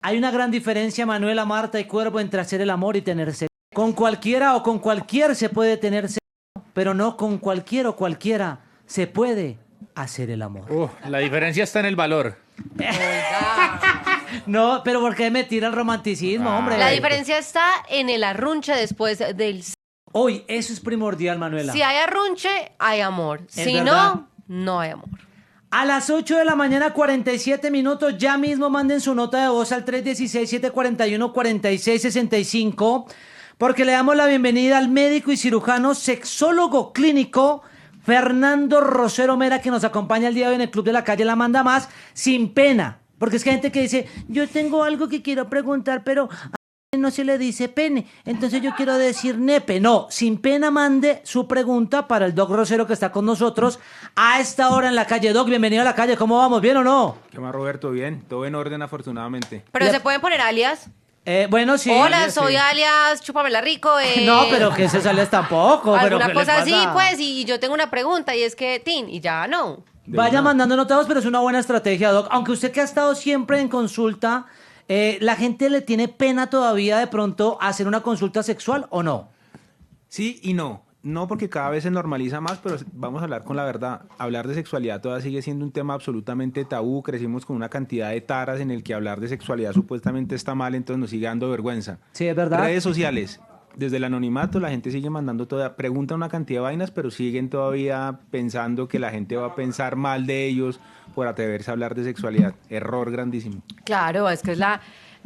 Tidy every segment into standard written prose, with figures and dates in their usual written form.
Hay una gran diferencia, Manuela, Marta y Cuervo, entre hacer el amor y tener sexo. Con cualquiera o con cualquier se puede tener sexo, pero no con cualquier o cualquiera se puede hacer el amor. La diferencia está en el valor. No, pero ¿por qué me tira el romanticismo, hombre? La diferencia está en el arrunche después del... Hoy, eso es primordial, Manuela. Si hay arrunche, hay amor. Es Si verdad. no, no hay amor. A las 8 de la mañana, 47 minutos, ya mismo manden su nota de voz al 316-741-4665, porque le damos la bienvenida al médico y cirujano sexólogo clínico Fernando Rosero Mera, que nos acompaña el día de hoy en el Club de la Calle La Manda Más, sin pena. Porque es que hay gente que dice, yo tengo algo que quiero preguntar, pero no se le dice pene, entonces yo quiero decir nepe. No, sin pena mande su pregunta para el Doc Rosero que está con nosotros a esta hora en la calle. Doc, bienvenido a la calle, ¿cómo vamos? ¿Bien o no? ¿Qué más, Roberto? Bien, todo en orden, afortunadamente. Pero Le- se pueden poner alias. Bueno, sí. Hola, alias, soy sí. alias Chúpamela Rico. No, pero que se sales tampoco. Pero Alguna ¿qué le cosa así, pasa? pues, y yo tengo una pregunta y es que, Tin, y ya no. Vaya mandando notados, pero es una buena estrategia, Doc. Aunque usted que ha estado siempre en consulta, ¿la gente le tiene pena todavía de pronto hacer una consulta sexual o no? Sí y no. No porque cada vez se normaliza más, pero vamos a hablar con la verdad. Hablar de sexualidad todavía sigue siendo un tema absolutamente tabú. Crecimos con una cantidad de taras en el que hablar de sexualidad supuestamente está mal, entonces nos sigue dando vergüenza. Sí, es verdad. Redes sociales. Desde el anonimato la gente sigue mandando toda, pregunta una cantidad de vainas, pero siguen todavía pensando que la gente va a pensar mal de ellos por atreverse a hablar de sexualidad. Error grandísimo. Claro, es que es la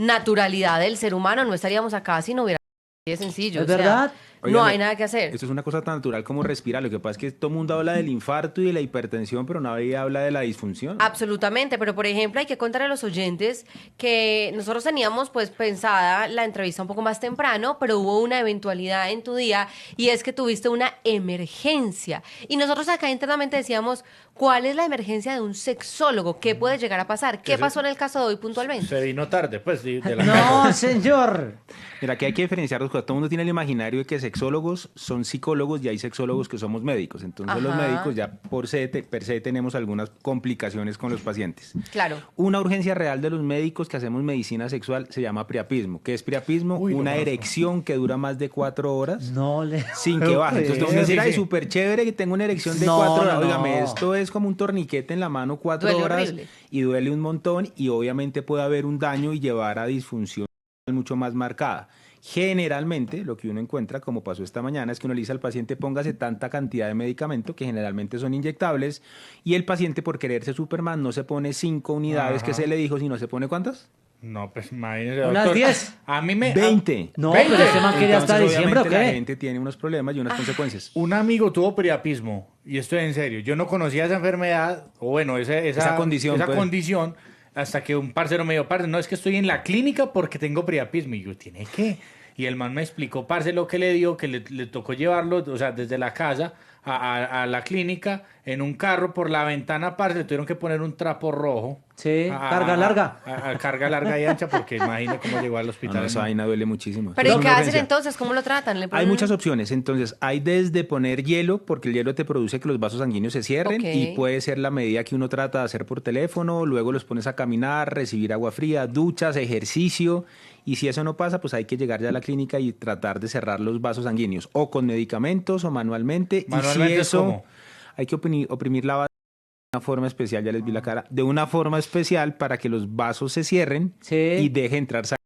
naturalidad del ser humano. No estaríamos acá si no hubiera sido así de sencillo. ¿Es o sea, verdad? no Óigame, hay nada que hacer. Esto es una cosa tan natural como respirar. Lo que pasa es que todo el mundo habla del infarto y de la hipertensión, pero nadie habla de la disfunción. Absolutamente, pero por ejemplo hay que contar a los oyentes que nosotros teníamos pues pensada la entrevista un poco más temprano, pero hubo una eventualidad en tu día y es que tuviste una emergencia. Y nosotros acá internamente decíamos, ¿cuál es la emergencia de un sexólogo? ¿Qué puede llegar a pasar? ¿Qué pasó en el caso de hoy puntualmente? Se vino tarde, pues, de la No, casa. señor. Mira, aquí hay que diferenciar dos cosas. Todo el mundo tiene el imaginario de que sexólogos son psicólogos y hay sexólogos que somos médicos. Entonces los Ajá. médicos ya per se tenemos algunas complicaciones con los pacientes. Claro. Una urgencia real de los médicos que hacemos medicina sexual se llama priapismo. ¿Qué es priapismo? Uy, lo Una conozco. erección que dura más de 4 horas. No le... Sin que baje. Entonces tengo que decir, ay, súper chévere que tengo una erección de No, 4 horas. no, Óigame, no. esto es como un torniquete en la mano 4 Duele horas horrible. y duele un montón y obviamente puede haber un daño y llevar a disfunción mucho más marcada. Generalmente, lo que uno encuentra, como pasó esta mañana, es que uno le dice al paciente póngase tanta cantidad de medicamento, que generalmente son inyectables, y el paciente por quererse Superman no se pone 5 unidades que Ajá. se le dijo, sino se pone ¿cuántas? No, pues imagínese, Unas doctor. 10. A mí me... 20. No, 20. pero este man quería hasta Entonces, diciembre, ¿o obviamente, la qué? gente tiene unos problemas y unas consecuencias. Un amigo tuvo priapismo, y esto es en serio. Yo no conocía esa enfermedad, o bueno, Esa condición, esa pues. condición, hasta que un parcero me dijo, parce, no, es que estoy en la clínica porque tengo priapismo. Y yo, ¿tiene qué? Y el man me explicó, parce, lo que le dio, que le tocó llevarlo, o sea, desde la casa a la clínica, en un carro, por la ventana, parce, le tuvieron que poner un trapo rojo. Sí, carga larga. Carga larga y ancha, porque imagine cómo llegó al No, hospital. no, esa vaina duele muchísimo. Pero Es ¿y qué una hacen urgencia. entonces? ¿Cómo lo tratan? ¿Le Hay ponen- muchas opciones, entonces hay desde poner hielo, porque el hielo te produce que los vasos sanguíneos se cierren Ok. y puede ser la medida que uno trata de hacer por teléfono, luego los pones a caminar, recibir agua fría, duchas, ejercicio, y si eso no pasa, pues hay que llegar ya a la clínica y tratar de cerrar los vasos sanguíneos, o con medicamentos o manualmente, ¿Manualmente y si es eso cómo? hay que oprimir la base de una forma especial, ya les vi la cara, de una forma especial para que los vasos se cierren Sí. y deje entrar sangre.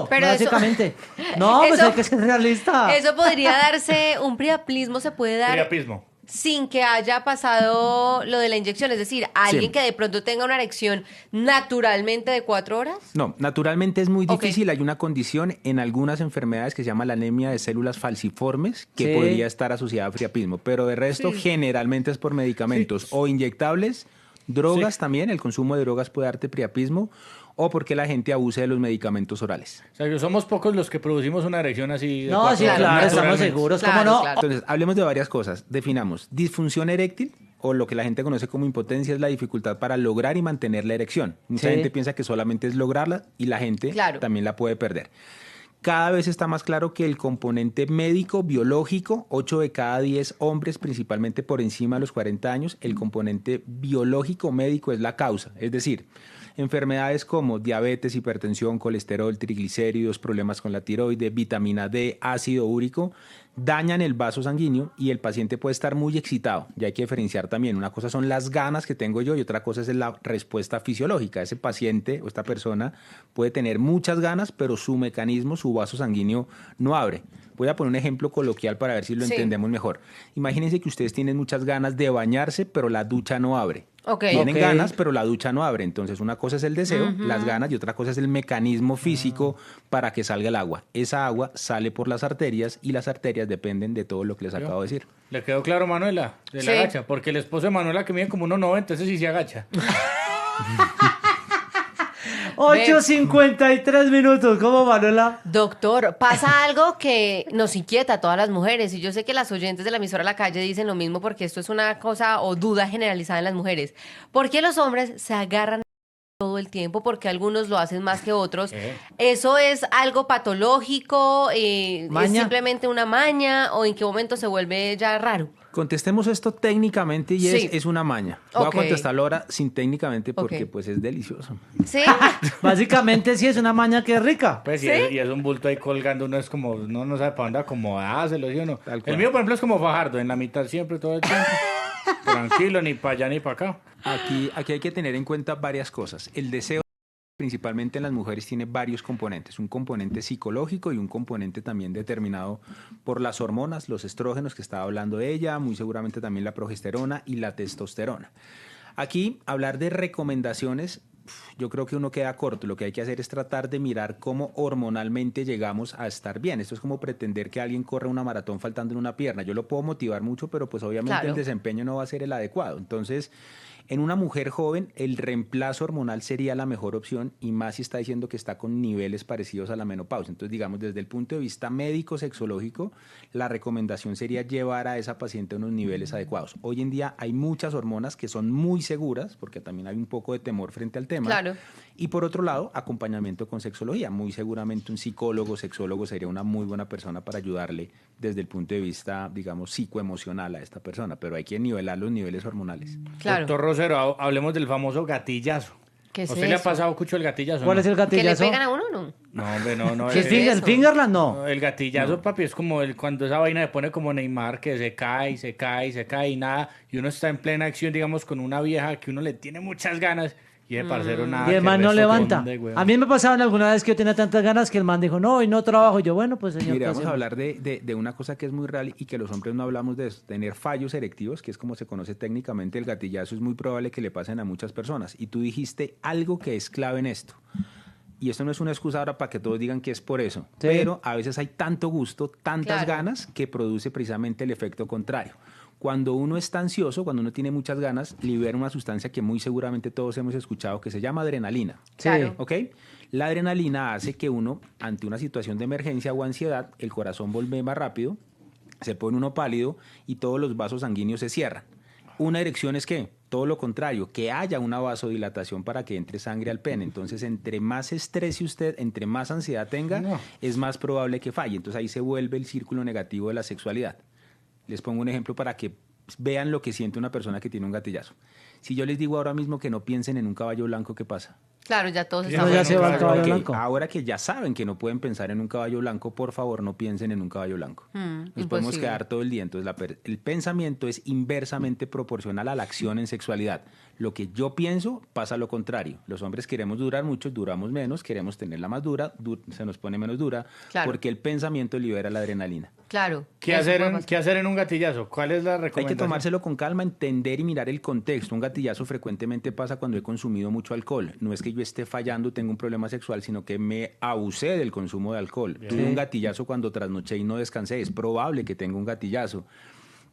Pero eso- básicamente. No, pues Eso- hay que ser realista. Eso podría darse, un priapismo se puede dar Priapismo. sin que haya pasado lo de la inyección, es decir, alguien Sí. que de pronto tenga una erección naturalmente de 4 horas. No, naturalmente es muy Ok. difícil. Hay una condición en algunas enfermedades que se llama la anemia de células falciformes, que Sí. podría estar asociada a priapismo, pero de resto Sí. generalmente es por medicamentos o inyectables, drogas Sí. también, el consumo de drogas puede darte priapismo, o porque la gente abuse de los medicamentos orales. O sea, que somos pocos los que producimos una erección así. de No, 4 sí, horas, claro, estamos naturalmente. seguros. Claro, ¿Cómo no? claro. Entonces, hablemos de varias cosas. Definamos disfunción eréctil, o lo que la gente conoce como impotencia, es la dificultad para lograr y mantener la erección. Mucha Sí. gente piensa que solamente es lograrla y la gente Claro. también la puede perder. Cada vez está más claro que el componente médico, biológico, 8 de cada 10 hombres, principalmente por encima de los 40 años, el componente biológico médico es la causa. Es decir, Enfermedades como diabetes, hipertensión, colesterol, triglicéridos, problemas con la tiroide, vitamina D, ácido úrico, dañan el vaso sanguíneo y el paciente puede estar muy excitado. Ya hay que diferenciar también. Una cosa son las ganas que tengo yo y otra cosa es la respuesta fisiológica. Ese paciente o esta persona puede tener muchas ganas, pero su mecanismo, su vaso sanguíneo no abre. Voy a poner un ejemplo coloquial para ver si lo entendemos mejor. Imagínense que ustedes tienen muchas ganas de bañarse, pero la ducha no abre. Tienen ganas, pero la ducha no abre. Entonces, una cosa es el deseo, las ganas, y otra cosa es el mecanismo físico para que salga el agua. Esa agua sale por las arterias y las arterias dependen de todo lo que les acabo de decir. ¿Le quedó claro, Manuela? De la agacha. Porque el esposo de Manuela, que mide como 1,90, ese sí se agacha. 8:53 minutos. ¿Cómo, Manuela? Doctor, pasa algo que nos inquieta a todas las mujeres y yo sé que las oyentes de la emisora La Calle dicen lo mismo porque esto es una cosa o duda generalizada en las mujeres. ¿Por qué los hombres se agarran todo el tiempo? Porque algunos lo hacen más que otros. ¿Eso es algo patológico? ¿Es simplemente una maña? ¿O en qué momento se vuelve ya raro? Contestemos esto técnicamente y es una maña. Voy a contestarlo ahora sin técnicamente porque pues es delicioso. Sí. Básicamente sí es una maña que es rica. Pues ¿Sí? y es un bulto ahí colgando, uno es como, no sabe para dónde acomodárselo, ¿sí o no? Tal cual. El mío, por ejemplo, es como Fajardo, en la mitad siempre, todo el tiempo. Tranquilo, ni para allá ni para acá. Aquí hay que tener en cuenta varias cosas. El deseo, principalmente en las mujeres, tiene varios componentes. Un componente psicológico y un componente también determinado por las hormonas, los estrógenos que estaba hablando de ella, muy seguramente también la progesterona y la testosterona. Aquí, hablar de recomendaciones, yo creo que uno queda corto. Lo que hay que hacer es tratar de mirar cómo hormonalmente llegamos a estar bien. Esto es como pretender que alguien corra una maratón faltando en una pierna. Yo lo puedo motivar mucho, pero pues obviamente el desempeño no va a ser el adecuado. Entonces, en una mujer joven, el reemplazo hormonal sería la mejor opción y más si está diciendo que está con niveles parecidos a la menopausia. Entonces, digamos, desde el punto de vista médico-sexológico, la recomendación sería llevar a esa paciente a unos niveles adecuados. Hoy en día hay muchas hormonas que son muy seguras, porque también hay un poco de temor frente al tema. Claro. Y por otro lado, acompañamiento con sexología. Muy seguramente un psicólogo, sexólogo sería una muy buena persona para ayudarle desde el punto de vista, digamos, psicoemocional a esta persona, pero hay que nivelar los niveles hormonales. Claro. Doctor Rosero, hablemos del famoso gatillazo. ¿Qué es ¿A usted le ha eso? pasado, Cucho, el gatillazo? ¿Cuál no? es el ¿Que le gatillazo? pegan a uno o no? No, hombre, no. ¿Qué es ¿Qué es el eso? Fingerland? No. El gatillazo, papi, es como cuando esa vaina se pone como Neymar, que se cae y nada, y uno está en plena acción, digamos, con una vieja que uno le tiene muchas ganas, y el parcero nada. Y el que man no resto levanta. conde, weón. A mí me pasaron alguna vez que yo tenía tantas ganas que el man dijo, no, hoy no trabajo. Y yo, bueno, pues señor. Mire, vamos pues, a hablar de una cosa que es muy real y que los hombres no hablamos de eso, tener fallos erectivos, que es como se conoce técnicamente el gatillazo, es muy probable que le pasen a muchas personas. Y tú dijiste algo que es clave en esto. Y esto no es una excusa ahora para que todos digan que es por eso, Sí. pero a veces hay tanto gusto, tantas Claro. ganas, que produce precisamente el efecto contrario. Cuando uno está ansioso, cuando uno tiene muchas ganas, libera una sustancia que muy seguramente todos hemos escuchado, que se llama adrenalina. Sí. Claro. ¿Ok? La adrenalina hace que uno, ante una situación de emergencia o ansiedad, el corazón vuelve más rápido, se pone uno pálido y todos los vasos sanguíneos se cierran. Una erección es ¿qué? Todo lo contrario, que haya una vasodilatación para que entre sangre al pene. Entonces, entre más estrés usted, entre más ansiedad tenga, No. es más probable que falle. Entonces, ahí se vuelve el círculo negativo de la sexualidad. Les pongo un ejemplo para que vean lo que siente una persona que tiene un gatillazo. Si yo les digo ahora mismo que no piensen en un caballo blanco, ¿qué pasa? Claro, ya todos Ya No, estamos ya en se va el esa. caballo Ok, blanco. ahora que ya saben que no pueden pensar en un caballo blanco, por favor no piensen en un caballo blanco. Nos podemos imposible. quedar todo el día. Entonces el pensamiento es inversamente proporcional a la acción en sexualidad. Lo que yo pienso pasa lo contrario. Los hombres queremos durar mucho, duramos menos, queremos tenerla más dura, se nos pone menos dura, Claro. porque el pensamiento libera la adrenalina. Claro. ¿Qué eso hacer, puede en, pasar. ¿Qué hacer en un gatillazo? ¿Cuál es la Hay que recomendación? tomárselo con calma, entender y mirar el contexto. Un gatillazo frecuentemente pasa cuando he consumido mucho alcohol. No es que yo esté fallando, tengo un problema sexual, sino que me abusé del consumo de alcohol. Tuve un gatillazo cuando trasnoché y no descansé. Es probable que tenga un gatillazo.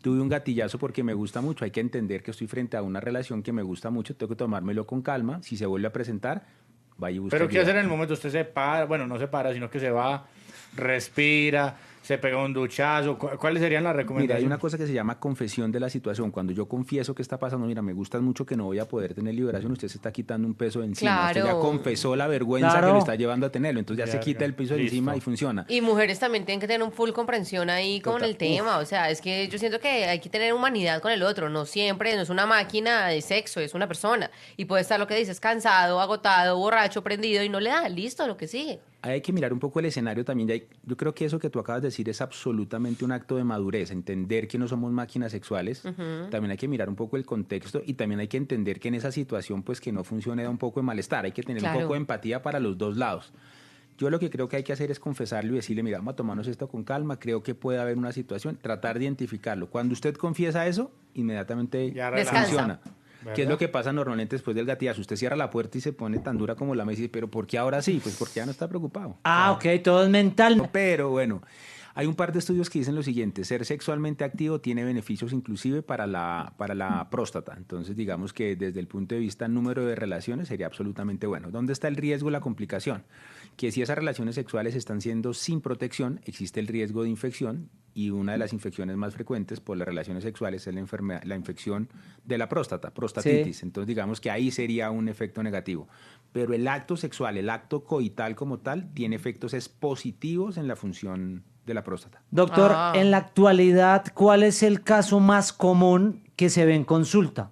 Tuve un gatillazo porque me gusta mucho. Hay que entender que estoy frente a una relación que me gusta mucho. Tengo que tomármelo con calma. Si se vuelve a presentar, vaya y busque Pero ¿qué ayuda. hacer en el momento? Usted se para, bueno, no se para, sino que se va, respira, se pega un duchazo. ¿Cuáles serían las Mira, recomendaciones? hay una cosa que se llama confesión de la situación. Cuando yo confieso que está pasando, mira, me gustas mucho que no voy a poder tener liberación, usted se está quitando un peso de encima. Usted ya Claro. confesó la vergüenza Claro. que le está llevando a tenerlo, entonces ya se Ya, quita el peso de listo. encima y funciona. Y mujeres también tienen que tener un full comprensión ahí con Total. el tema. O sea, es que yo siento que hay que tener humanidad con el otro. No siempre, no es una máquina de sexo, es una persona. Y puede estar lo que dices, cansado, agotado, borracho, prendido y no le da. Listo, lo que sigue. Ahí hay que mirar un poco el escenario también. Yo creo que eso que tú acabas de decir es absolutamente un acto de madurez, entender que no somos máquinas sexuales. También hay que mirar un poco el contexto y también hay que entender que en esa situación pues que no funcione da un poco de malestar. Hay que tener Claro. un poco de empatía para los dos lados. Yo lo que creo que hay que hacer es confesarlo y decirle, mira, vamos a tomarnos esto con calma, creo que puede haber una situación, tratar de identificarlo. Cuando usted confiesa eso, inmediatamente Ya Descansa. funciona. ¿Verdad? ¿Qué es lo que pasa normalmente después del gatillazo? Usted cierra la puerta y se pone tan dura como la mesa y dice, pero ¿por qué ahora sí? Pues porque ya no está preocupado. Ah, ok, todo es mental. Pero bueno, hay un par de estudios que dicen lo siguiente: ser sexualmente activo tiene beneficios inclusive para la próstata. Entonces, digamos que desde el punto de vista número de relaciones sería absolutamente bueno. ¿Dónde está el riesgo, la complicación? Que si esas relaciones sexuales están siendo sin protección, existe el riesgo de infección, y una de las infecciones más frecuentes por las relaciones sexuales es la infección de la próstata, prostatitis. Sí. Entonces, digamos que ahí sería un efecto negativo. Pero el acto sexual, el acto coital como tal, tiene efectos positivos en la función de la próstata. Doctor, Ah. en la actualidad, ¿cuál es el caso más común que se ve en consulta?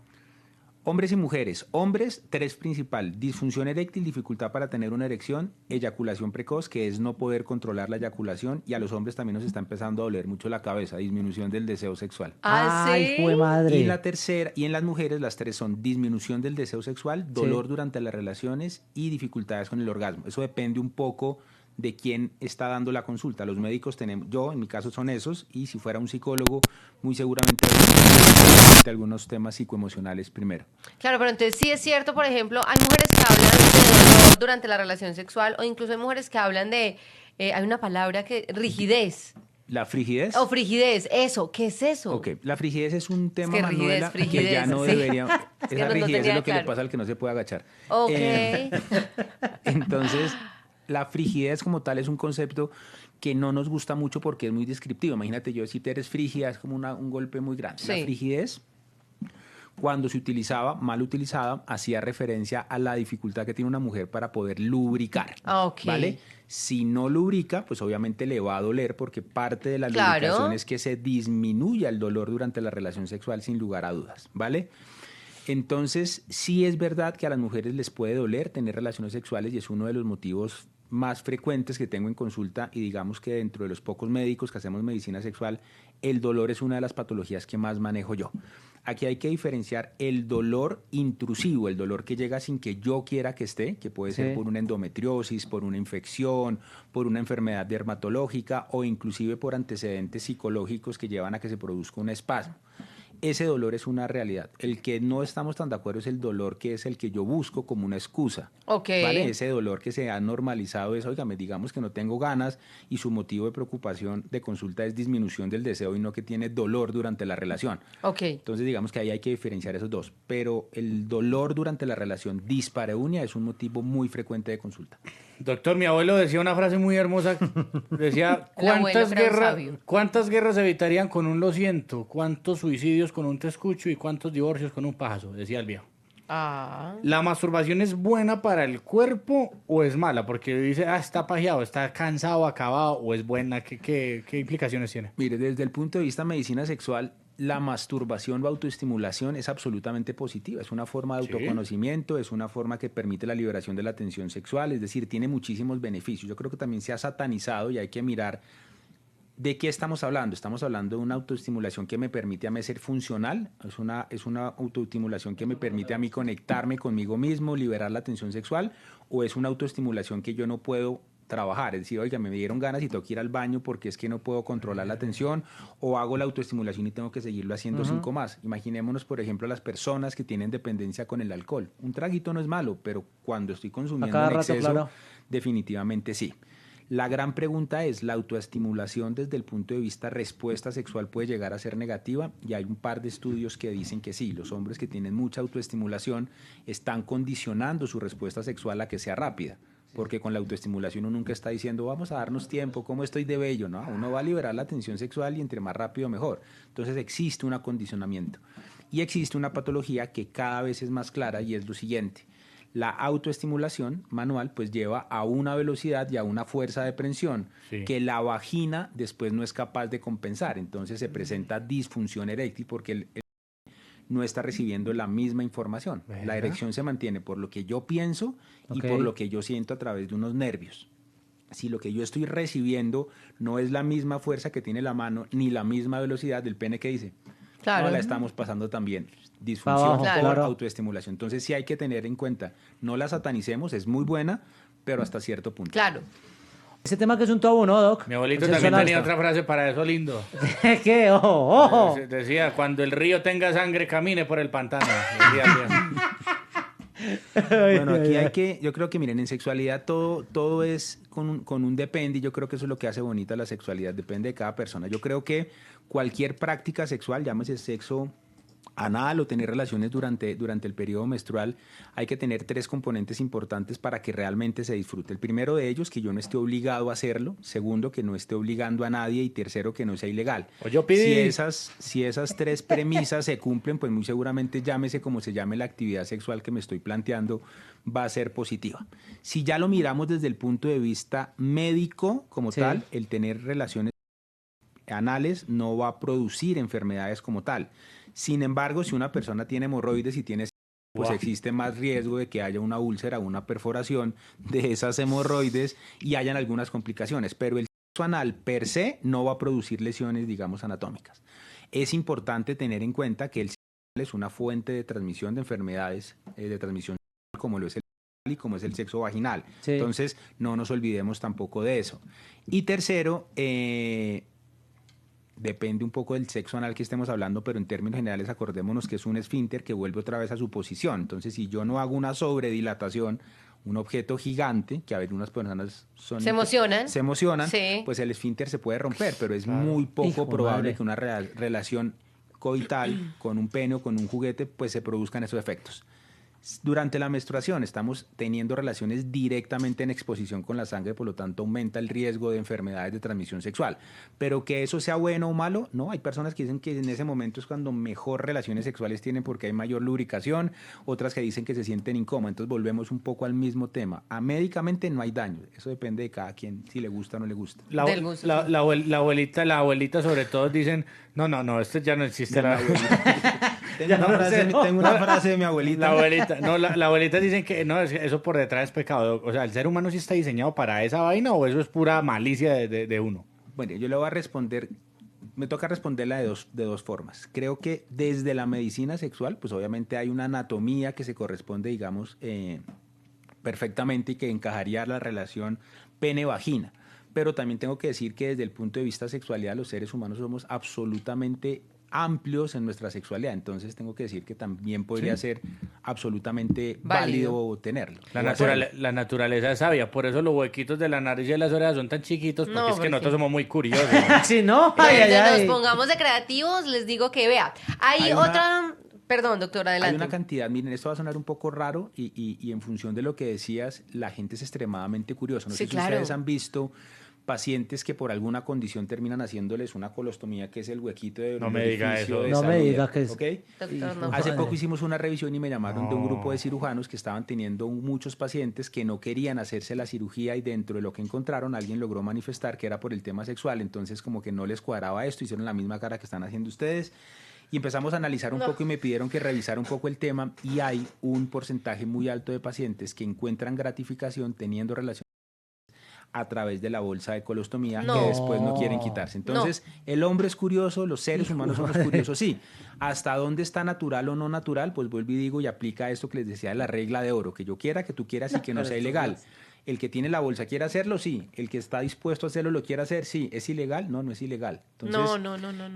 Hombres y mujeres. Hombres, tres principal: disfunción eréctil, dificultad para tener una erección, eyaculación precoz, que es no poder controlar la eyaculación, y a los hombres también nos está empezando a doler mucho la cabeza, disminución del deseo sexual. Ay, ¿sí? jue madre. Y la tercera, y en las mujeres las tres son disminución del deseo sexual, dolor durante las relaciones y dificultades con el orgasmo. Eso depende un poco de quién está dando la consulta. Los médicos tenemos, yo en mi caso son esos, y si fuera un psicólogo, muy seguramente algunos temas psicoemocionales primero. Claro, pero entonces sí es cierto, por ejemplo, hay mujeres que hablan de dolor durante la relación sexual o incluso hay mujeres que hablan de, hay una palabra que, rigidez La frigidez. o frigidez, eso, ¿qué es eso? Ok, la frigidez es un tema, que Manuela, que frigidez, ya no sí. debería... Es que Esa no frigidez es tenía lo que le claro. pasa al que no se puede agachar. Ok. Entonces, la frigidez como tal es un concepto que no nos gusta mucho porque es muy descriptivo. Imagínate yo decirte eres frígida, es como un golpe muy grande. Sí. La frigidez, cuando se utilizaba, mal utilizada, hacía referencia a la dificultad que tiene una mujer para poder lubricar. Ah, ok. ¿Vale? Si no lubrica, pues obviamente le va a doler porque parte de la Claro. lubricación es que se disminuya el dolor durante la relación sexual sin lugar a dudas, ¿vale? Entonces, sí es verdad que a las mujeres les puede doler tener relaciones sexuales y es uno de los motivos más frecuentes que tengo en consulta, y digamos que dentro de los pocos médicos que hacemos medicina sexual, el dolor es una de las patologías que más manejo yo. Aquí hay que diferenciar el dolor intrusivo, el dolor que llega sin que yo quiera que esté, que puede ser Sí. por una endometriosis, por una infección, por una enfermedad dermatológica o inclusive por antecedentes psicológicos que llevan a que se produzca un espasmo. Ese dolor es una realidad. El que no estamos tan de acuerdo es el dolor que es el que yo busco como una excusa. Ok. ¿Vale? Ese dolor que se ha normalizado es, oígame, digamos que no tengo ganas y su motivo de preocupación de consulta es disminución del deseo y no que tiene dolor durante la relación. Ok. Entonces digamos que ahí hay que diferenciar esos dos. Pero el dolor durante la relación dispareunia es un motivo muy frecuente de consulta. Doctor, mi abuelo decía una frase muy hermosa. Decía, El abuelo era un sabio. ¿cuántas guerras se evitarían con un lo siento? ¿Cuántos suicidios con un te escucho? ¿Y cuántos divorcios con un pajazo? Decía el viejo. Ah. ¿La masturbación es buena para el cuerpo o es mala? Porque dice, está pajeado, está cansado, acabado, o es buena. ¿Qué implicaciones tiene? Mire, desde el punto de vista de medicina sexual, la masturbación o autoestimulación es absolutamente positiva. Es una forma de Sí. autoconocimiento, es una forma que permite la liberación de la tensión sexual, es decir, tiene muchísimos beneficios. Yo creo que también se ha satanizado y hay que mirar de qué estamos hablando. Estamos hablando de una autoestimulación que me permite a mí ser funcional, es una autoestimulación que me permite a mí conectarme conmigo mismo, liberar la tensión sexual, o es una autoestimulación que yo no puedo trabajar, es decir, oiga, me dieron ganas y tengo que ir al baño porque es que no puedo controlar la tensión, o hago la autoestimulación y tengo que seguirlo haciendo 5 más. Imaginémonos, por ejemplo, las personas que tienen dependencia con el alcohol. Un traguito no es malo, pero cuando estoy consumiendo cada en rato, exceso, claro. definitivamente sí. La gran pregunta es, ¿la autoestimulación desde el punto de vista respuesta sexual puede llegar a ser negativa? Y hay un par de estudios que dicen que sí, los hombres que tienen mucha autoestimulación están condicionando su respuesta sexual a que sea rápida. porque con la autoestimulación uno nunca está diciendo vamos a darnos tiempo, cómo estoy de bello, ¿no? Uno va a liberar la tensión sexual y entre más rápido mejor. Entonces existe un acondicionamiento y existe una patología que cada vez es más clara y es lo siguiente. La autoestimulación manual pues lleva a una velocidad y a una fuerza de presión que la vagina después no es capaz de compensar. Entonces se presenta disfunción eréctil porque el no está recibiendo la misma información. ¿Verdad? La erección se mantiene por lo que yo pienso y por lo que yo siento a través de unos nervios. Si lo que yo estoy recibiendo no es la misma fuerza que tiene la mano ni la misma velocidad del pene que dice, no la estamos pasando también. Disfunción por autoestimulación. Entonces sí hay que tener en cuenta, no la satanicemos, es muy buena, pero hasta cierto punto. Claro. Ese tema que es un tabú, ¿no, Doc? Mi abuelito también tenía otra frase para eso lindo. ¿Qué? Ojo. Decía, cuando el río tenga sangre, camine por el pantano. Bueno, aquí yo creo que miren, en sexualidad todo es con un depende, y yo creo que eso es lo que hace bonita la sexualidad, depende de cada persona. Yo creo que cualquier práctica sexual, llámese sexo anal o tener relaciones durante el periodo menstrual, hay que tener 3 componentes importantes para que realmente se disfrute. El primero de ellos, que yo no esté obligado a hacerlo. Segundo, que no esté obligando a nadie. Y tercero, que no sea ilegal. Si esas 3 premisas se cumplen, pues muy seguramente, llámese como se llame la actividad sexual que me estoy planteando, va a ser positiva. Si ya lo miramos desde el punto de vista médico como tal, el tener relaciones anales no va a producir enfermedades como tal. Sin embargo, si una persona tiene hemorroides y tiene, pues existe más riesgo de que haya una úlcera o una perforación de esas hemorroides y hayan algunas complicaciones, pero el sexo anal per se no va a producir lesiones, digamos, anatómicas. Es importante tener en cuenta que el sexo anal es una fuente de transmisión de enfermedades de transmisión sexual, como lo es el y como es el sexo vaginal. Entonces, no nos olvidemos tampoco de eso. Y tercero, depende un poco del sexo anal que estemos hablando, pero en términos generales acordémonos que es un esfínter que vuelve otra vez a su posición. Entonces, si yo no hago una sobredilatación, un objeto gigante, que a ver, unas personas se emocionan, pues el esfínter se puede romper, pero es muy poco probable que una relación coital con un pene o con un juguete pues se produzcan esos efectos. Durante la menstruación estamos teniendo relaciones directamente en exposición con la sangre, por lo tanto aumenta el riesgo de enfermedades de transmisión sexual. Pero que eso sea bueno o malo, no, hay personas que dicen que en ese momento es cuando mejor relaciones sexuales tienen porque hay mayor lubricación, otras que dicen que se sienten incómodas. Entonces volvemos un poco al mismo tema. Médicamente no hay daño, eso depende de cada quien, si le gusta o no le gusta. La abuelita sobre todo dicen, no, esto ya no existe. Tengo una frase de mi abuelita. La abuelita dicen que no, eso por detrás es pecado. O sea, ¿el ser humano sí está diseñado para esa vaina o eso es pura malicia de uno? Bueno, yo le voy a responder, me toca responderla de dos formas. Creo que desde la medicina sexual, pues obviamente hay una anatomía que se corresponde, digamos, perfectamente y que encajaría la relación pene-vagina. Pero también tengo que decir que desde el punto de vista de sexualidad, los seres humanos somos absolutamente amplios en nuestra sexualidad, entonces tengo que decir que también podría ser absolutamente válido tenerlo. La naturaleza es sabia, por eso los huequitos de la nariz y de las orejas son tan chiquitos, porque es que nosotros somos muy curiosos. Sí, ¿no? Nos pongamos de creativos, les digo que vea, hay otra... Perdón, doctor, adelante. Hay una cantidad, miren, esto va a sonar un poco raro y en función de lo que decías, la gente es extremadamente curiosa. No sé si ustedes han visto pacientes que por alguna condición terminan haciéndoles una colostomía, que es el huequito de no me diga eso. No me diga que es. ¿Okay? Doctor, no. Hace poco hicimos una revisión y me llamaron de un grupo de cirujanos que estaban teniendo muchos pacientes que no querían hacerse la cirugía y dentro de lo que encontraron alguien logró manifestar que era por el tema sexual, entonces como que no les cuadraba esto, hicieron la misma cara que están haciendo ustedes. Y empezamos a analizar un poco y me pidieron que revisara un poco el tema y hay un porcentaje muy alto de pacientes que encuentran gratificación teniendo relaciones a través de la bolsa de colostomía que después no quieren quitarse. Entonces, el hombre es curioso, los seres humanos somos curiosos, sí. ¿Hasta dónde está natural o no natural? Pues vuelvo y digo y aplica esto que les decía de la regla de oro, que yo quiera, que tú quieras y que no sea ilegal. El que tiene la bolsa quiere hacerlo, sí. El que está dispuesto a hacerlo lo quiere hacer, sí. ¿Es ilegal? No, no es ilegal. Entonces,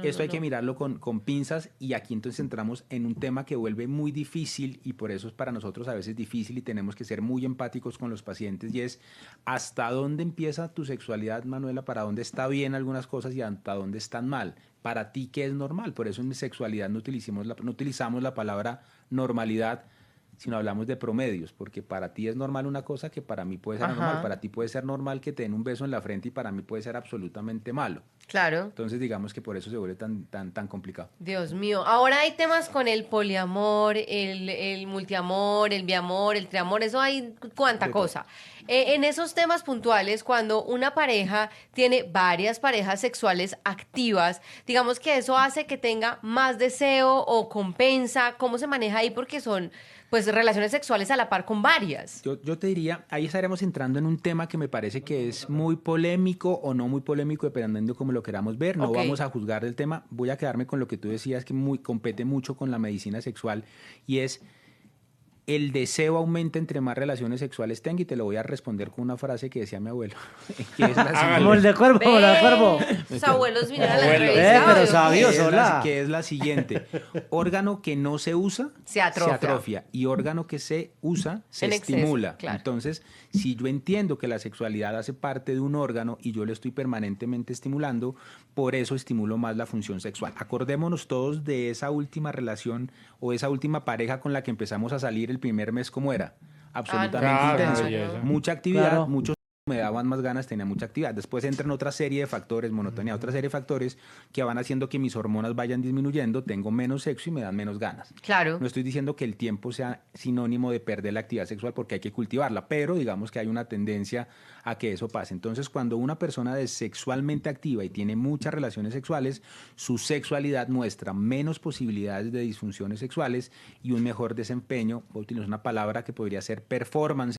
esto hay que mirarlo con pinzas y aquí entonces entramos en un tema que vuelve muy difícil y por eso es para nosotros a veces difícil y tenemos que ser muy empáticos con los pacientes y es ¿hasta dónde empieza tu sexualidad, Manuela? ¿Para dónde está bien algunas cosas y hasta dónde están mal? Para ti, ¿qué es normal? Por eso en sexualidad no utilizamos la palabra normalidad, sino hablamos de promedios, porque para ti es normal una cosa que para mí puede ser Ajá. normal. Para ti puede ser normal que te den un beso en la frente y para mí puede ser absolutamente malo. Claro. Entonces digamos que por eso se vuelve tan complicado. Dios mío. Ahora hay temas con el poliamor, el multiamor, el biamor, el triamor, eso hay cuánta De todo. cosa. En esos temas puntuales, cuando una pareja tiene varias parejas sexuales activas, digamos que eso hace que tenga más deseo o compensa, ¿cómo se maneja ahí? Porque son pues relaciones sexuales a la par con varias. Yo te diría, ahí estaremos entrando en un tema que me parece que es muy polémico o no muy polémico, dependiendo cómo lo queramos ver. No Ok. vamos a juzgar del tema. Voy a quedarme con lo que tú decías, que compete mucho con la medicina sexual, y es el deseo aumenta entre más relaciones sexuales tenga, y te lo voy a responder con una frase que decía mi abuelo, que es la siguiente. Como el de cuerpo, como el de cuerpo. Sus abuelos vinieron a la Abuelos. entrevista. Pero ¿o sabio, qué? hola. Que es la siguiente. Órgano que no se usa, Se atrofia. y órgano que se usa, se En exceso, estimula. claro. Entonces, si yo entiendo que la sexualidad hace parte de un órgano y yo le estoy permanentemente estimulando, por eso estimulo más la función sexual. Acordémonos todos de esa última relación o esa última pareja con la que empezamos a salir el primer mes, ¿cómo era? Absolutamente Claro, intenso. belleza. Mucha actividad, Claro. muchos me daban más ganas, tenía mucha actividad. Después entran otra serie de factores, monotonía, otra serie de factores que van haciendo que mis hormonas vayan disminuyendo, tengo menos sexo y me dan menos ganas. Claro. No estoy diciendo que el tiempo sea sinónimo de perder la actividad sexual, porque hay que cultivarla, pero digamos que hay una tendencia a que eso pase. Entonces, cuando una persona es sexualmente activa y tiene muchas relaciones sexuales, su sexualidad muestra menos posibilidades de disfunciones sexuales y un mejor desempeño. Voy a utilizar una palabra que podría ser performance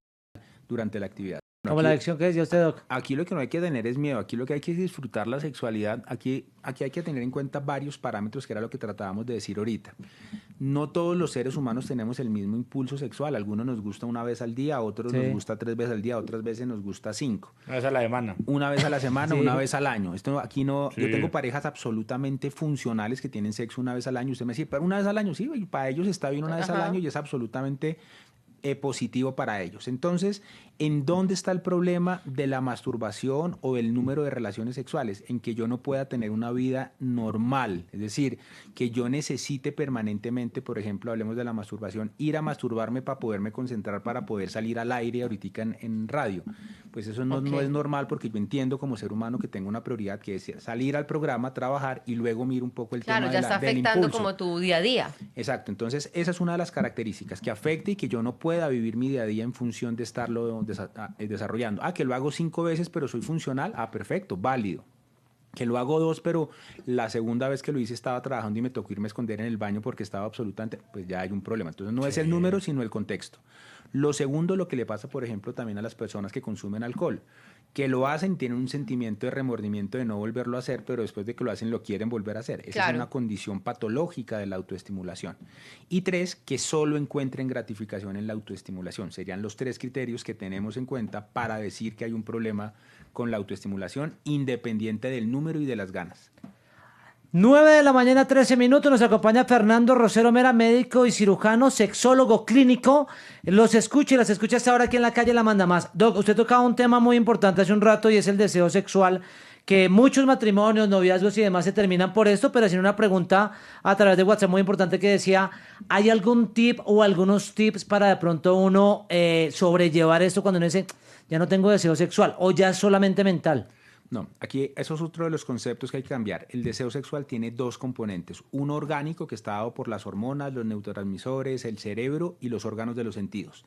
durante la actividad. Como Aquí- la lección que decía usted, Doc. Aquí lo que no hay que tener es miedo, aquí lo que hay que es disfrutar la sexualidad, aquí hay que tener en cuenta varios parámetros, que era lo que tratábamos de decir ahorita. No todos los seres humanos tenemos el mismo impulso sexual, algunos nos gusta una vez al día, otros Sí. nos gusta 3 veces al día, otras veces nos gusta 5. Esa es la demanda. Una vez a la semana, Sí. una vez al año. Esto aquí no, Sí. yo tengo parejas absolutamente funcionales que tienen sexo una vez al año. Usted me dice, pero una vez al año, sí, y para ellos está bien una vez al Ajá. año y es absolutamente positivo para ellos. Entonces, ¿en dónde está el problema de la masturbación o del número de relaciones sexuales? En que yo no pueda tener una vida normal, es decir, que yo necesite permanentemente, por ejemplo, hablemos de la masturbación, ir a masturbarme para poderme concentrar, para poder salir al aire ahorita en radio. Pues eso no, Ok. no es normal, porque yo entiendo como ser humano que tengo una prioridad, que es salir al programa, trabajar y luego miro un poco el Claro, tema ya de la- está del afectando impulso. como tu día a día. Exacto, entonces esa es una de las características, que afecte y que yo no pueda vivir mi día a día en función de estarlo desarrollando. Que lo hago 5 veces pero soy funcional, perfecto, válido. Que lo hago 2, pero la segunda vez que lo hice estaba trabajando y me tocó irme a esconder en el baño porque estaba absolutamente, pues ya hay un problema. Entonces no es el número, sino el contexto. Lo segundo, lo que le pasa, por ejemplo, también a las personas que consumen alcohol, que lo hacen, tienen un sentimiento de remordimiento de no volverlo a hacer, pero después de que lo hacen lo quieren volver a hacer. Esa Claro. es una condición patológica de la autoestimulación. Y 3, que solo encuentren gratificación en la autoestimulación. Serían los 3 criterios que tenemos en cuenta para decir que hay un problema con la autoestimulación, independiente del número y de las ganas. 9 de la mañana, 13 minutos. Nos acompaña Fernando Rosero Mera, médico y cirujano, sexólogo clínico. Los escucha y las escucha hasta ahora aquí en la calle La Manda Más. Doc, usted tocaba un tema muy importante hace un rato y es el deseo sexual, que muchos matrimonios, noviazgos y demás se terminan por esto, pero haciendo una pregunta a través de WhatsApp muy importante que decía, ¿hay algún tip o algunos tips para de pronto uno sobrellevar esto cuando uno dice, ya no tengo deseo sexual o ya es solamente mental? No, aquí eso es otro de los conceptos que hay que cambiar. El deseo sexual tiene 2 componentes. Uno orgánico, que está dado por las hormonas, los neurotransmisores, el cerebro y los órganos de los sentidos.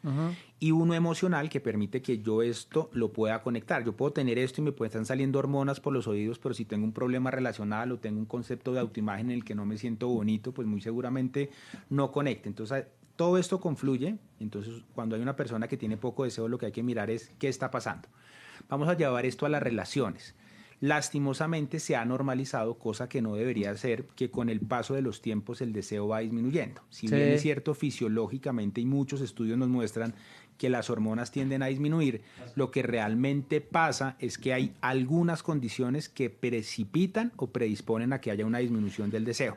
Y uno emocional, que permite que yo esto lo pueda conectar. Yo puedo tener esto y me están saliendo hormonas por los oídos, pero si tengo un problema relacional o tengo un concepto de autoimagen en el que no me siento bonito, pues muy seguramente no conecte. Entonces, todo esto confluye. Entonces, cuando hay una persona que tiene poco deseo, lo que hay que mirar es qué está pasando. Vamos a llevar esto a las relaciones. Lastimosamente se ha normalizado, cosa que no debería ser, que con el paso de los tiempos el deseo va disminuyendo. Si Sí. bien es cierto fisiológicamente y muchos estudios nos muestran que las hormonas tienden a disminuir, lo que realmente pasa es que hay algunas condiciones que precipitan o predisponen a que haya una disminución del deseo.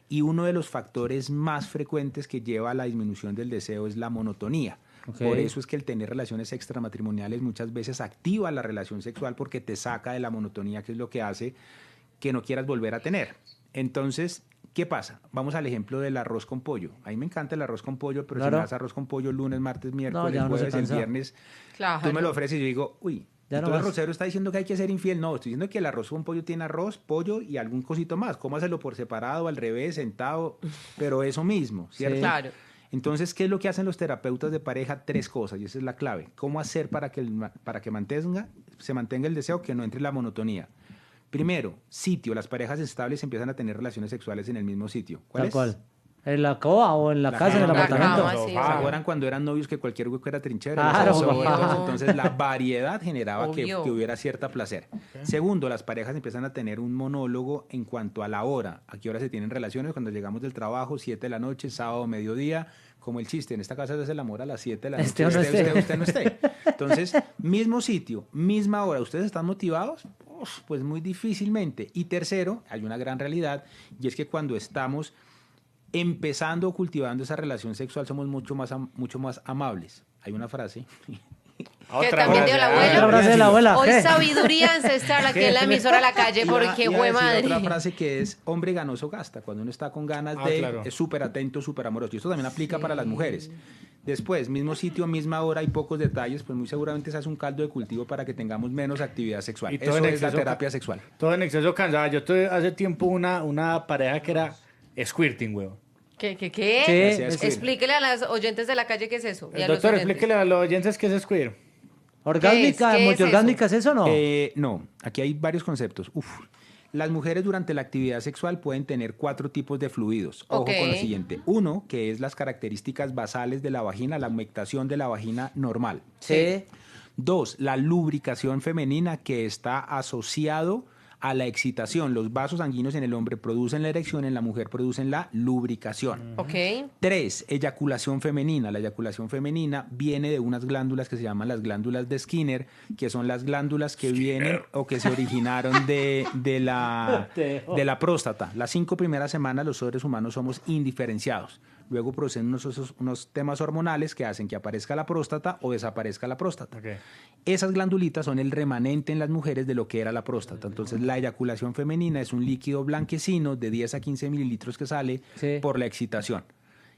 Y uno de los factores más frecuentes que lleva a la disminución del deseo es la monotonía. Ok. Por eso es que el tener relaciones extramatrimoniales muchas veces activa la relación sexual, porque te saca de la monotonía, que es lo que hace que no quieras volver a tener. Entonces, ¿Qué pasa? Vamos al ejemplo del arroz con pollo. A mí me encanta el arroz con pollo, pero Claro. si me das arroz con pollo lunes, martes, miércoles, ya uno se jueves, el cansa. viernes, Claro. tú me lo ofreces y yo digo, uy, Ya no entonces más. Rosero está diciendo que hay que ser infiel. No, estoy diciendo que el arroz con pollo tiene arroz, pollo y algún cosito más. Cómaselo por separado, al revés, sentado, pero eso mismo, ¿cierto? Sí. Claro. Entonces, ¿qué es lo que hacen los terapeutas de pareja? 3 cosas, y esa es la clave. ¿Cómo hacer para que, se mantenga el deseo, que no entre la monotonía? Primero, sitio. Las parejas estables empiezan a tener relaciones sexuales en el mismo sitio. ¿Cuál Tal es? cual. ¿En la coa o en la La casa, en el cama. La apartamento? cama, sí. ¿Se acuerdan cuando eran novios que cualquier hueco era trinchera? Claro, Los papá. abuelos? Entonces la variedad generaba que Obvio. hubiera cierta placer. Segundo, las parejas empiezan a tener un monólogo en cuanto a la hora. ¿A qué hora se tienen relaciones? Cuando llegamos del trabajo, 7 de la noche, sábado, mediodía. Como el chiste, en esta casa se hace el amor a las 7 de la noche. Esté o no esté. Usted no esté. Entonces, mismo sitio, misma hora. ¿Ustedes están motivados? Uf, pues muy difícilmente. Y tercero, hay una gran realidad, y es que cuando estamos empezando o cultivando esa relación sexual somos mucho más amables. Hay una frase. Que también dio el abuelo. Otra frase de la abuela. Hoy ¿qué? sabiduría ancestral aquí en la emisora La Calle, porque Iba a fue decir madre. otra frase que es hombre ganoso gasta. Cuando uno está con ganas de, claro. es súper atento, súper amoroso. Y esto también aplica para las mujeres. Después, mismo sitio, misma hora y pocos detalles, pues muy seguramente se hace un caldo de cultivo para que tengamos menos actividad sexual. Y todo Eso en es la exceso terapia sexual. Todo en exceso cansada. Yo tuve hace tiempo una pareja que era squirting, weón. ¿Qué? Sí, es que- Explíquele a las oyentes de La Calle qué es eso. y a los Doctor, oyentes. explíquele a los oyentes qué es squirt. ¿Orgásmica, ¿Qué es multiorgásmica es eso o no? No, aquí hay varios conceptos. Las mujeres durante la actividad sexual pueden tener 4 tipos de fluidos. Ojo Ok. con lo siguiente. 1, que es las características basales de la vagina, la humectación de la vagina normal. Sí. 2, la lubricación femenina, que está asociado a la excitación. Los vasos sanguíneos en el hombre producen la erección, en la mujer producen la lubricación. Ok. 3, eyaculación femenina. La eyaculación femenina viene de unas glándulas que se llaman las glándulas de Skinner, que son las glándulas que vienen o que se originaron de la próstata. Las 5 primeras semanas los seres humanos somos indiferenciados. Luego proceden unos temas hormonales que hacen que aparezca la próstata o desaparezca la próstata. Ok. Esas glandulitas son el remanente en las mujeres de lo que era la próstata. Entonces, la eyaculación femenina es un líquido blanquecino de 10 a 15 mililitros que sale Sí. por la excitación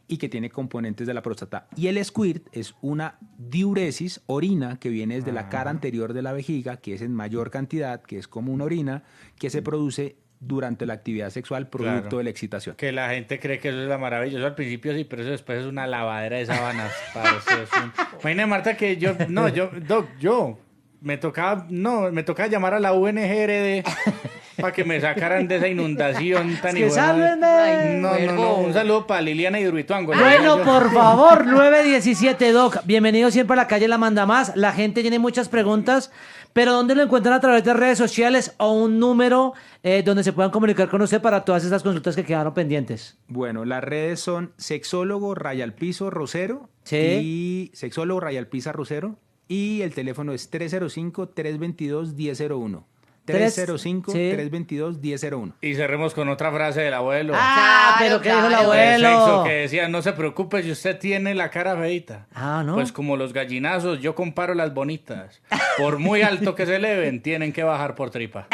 y que tiene componentes de la próstata. Y el squirt es una diuresis, orina, que viene desde la cara anterior de la vejiga, que es en mayor cantidad, que es como una orina, que se produce durante la actividad sexual producto Claro. de la excitación. Que la gente cree que eso es la maravilla. Eso al principio sí, pero eso después es una lavadera de sábanas. Parce, es Imagina, Marta, que yo me tocaba llamar a la UNGRD para que me sacaran de esa inundación tan Que hijo de madre. sálvenme. Ay, No, cuervo. un saludo para Liliana y Hidroituango. Bueno, por favor, 917 Doc. Bienvenido siempre a La Calle La Manda Más. La gente tiene muchas preguntas, pero ¿dónde lo encuentran? A través de redes sociales o un número donde se puedan comunicar con usted para todas estas consultas que quedaron pendientes. Bueno, las redes son sexólogo Rayalpizo Rosero Sí. y sexólogo Rayalpiza Rosero y el teléfono es 305-322-1001. 305-322-1001. Y cerremos con otra frase del abuelo. Ah, Claro, pero ¿qué dijo el claro. De sexo, abuelo? que decía, no se preocupe si usted tiene la cara feita. Ah, ¿no? Pues como los gallinazos, yo comparo las bonitas. Por muy alto que se eleven, tienen que bajar por tripa.